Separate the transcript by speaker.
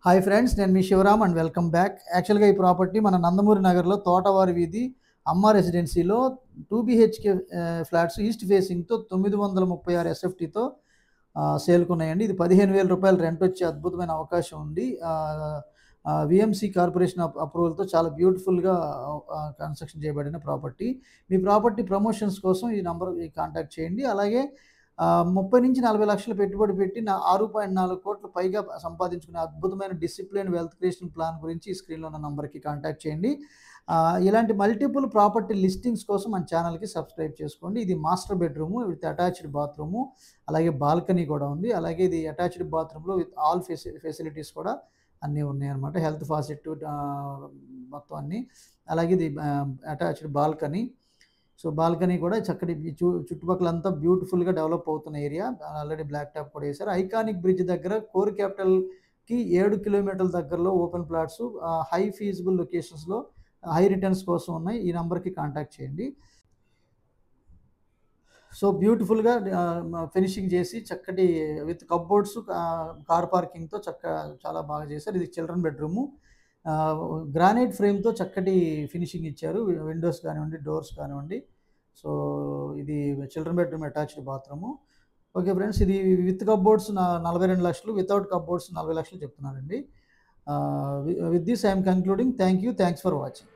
Speaker 1: Hi friends, నేను మీ Shivaram and welcome back. యాక్చువల్గా ఈ ప్రాపర్టీ మన నందమూరి నగర్లో తోటవారి వీధి అమ్మ రెసిడెన్సీలో 2 BHK ఫ్లాట్స్ ఈస్ట్ ఫేసింగ్తో 936 ఎస్ఎఫ్టీతో సేల్కున్నాయండి. ఇది 15,000 రూపాయలు రెంట్ వచ్చే అద్భుతమైన అవకాశం ఉంది. విఎంసి కార్పొరేషన్ అప్రూవల్తో చాలా బ్యూటిఫుల్గా కన్స్ట్రక్షన్ చేయబడిన ప్రాపర్టీ. మీ ప్రాపర్టీ ప్రమోషన్స్ కోసం ఈ నెంబర్ కాంటాక్ట్ చేయండి. అలాగే 30-40 లక్షలు పెట్టుబడి పెట్టి 6.4 కోట్ల పైగా సంపాదించుకునే అద్భుతమైన డిసిప్లిన్ వెల్త్ క్రియేషన్ ప్లాన్ గురించి ఈ స్క్రీన్లో ఉన్న నంబర్కి కాంటాక్ట్ చేయండి. ఇలాంటి మల్టిపుల్ ప్రాపర్టీ లిస్టింగ్స్ కోసం మన ఛానల్కి సబ్స్క్రైబ్ చేసుకోండి. ఇది master bedroom with attached bathroom, అలాగే బాల్కనీ కూడా ఉంది. అలాగే ఇది అటాచ్డ్ బాత్రూంలో విత్ ఆల్ ఫెసిలిటీస్ కూడా అన్నీ ఉన్నాయన్నమాట. హెల్త్ ఫాసిట్ మొత్తం అన్నీ. అలాగే ఇది అటాచ్డ్ బాల్కనీ. సో బాల్కనీ కూడా చక్కటి చుట్టుపక్కలంతా బ్యూటిఫుల్గా డెవలప్ అవుతున్న ఏరియా. ఆల్రెడీ బ్లాక్ టాప్ కూడా వేశారు. ఐకానిక్ బ్రిడ్జ్ దగ్గర కోర్ క్యాపిటల్కి 7 కిలోమీటర్ల దగ్గరలో ఓపెన్ ప్లాట్స్ హై ఫీజిబుల్ లొకేషన్స్లో హై రిటర్న్స్ కోసం ఉన్నాయి. ఈ నెంబర్కి కాంటాక్ట్ చేయండి. సో బ్యూటిఫుల్గా ఫినిషింగ్ చేసి చక్కటి విత్ కప్బోర్డ్స్ కార్ పార్కింగ్తో చాలా బాగా చేశారు. ఇది చిల్డ్రన్ బెడ్రూము. గ్రానైట్ ఫ్రేమ్తో చక్కటి ఫినిషింగ్ ఇచ్చారు. విండోస్ కానివ్వండి, డోర్స్ కానివ్వండి. సో ఇది children bedroom attached bathroom. Okay friends, ఇది విత్ కప్బోర్డ్స్ 42 లక్షలు, వితౌట్ కప్బోర్డ్స్ 40 లక్షలు చెప్తున్నానండి. With this I'm concluding. Thanks for watching.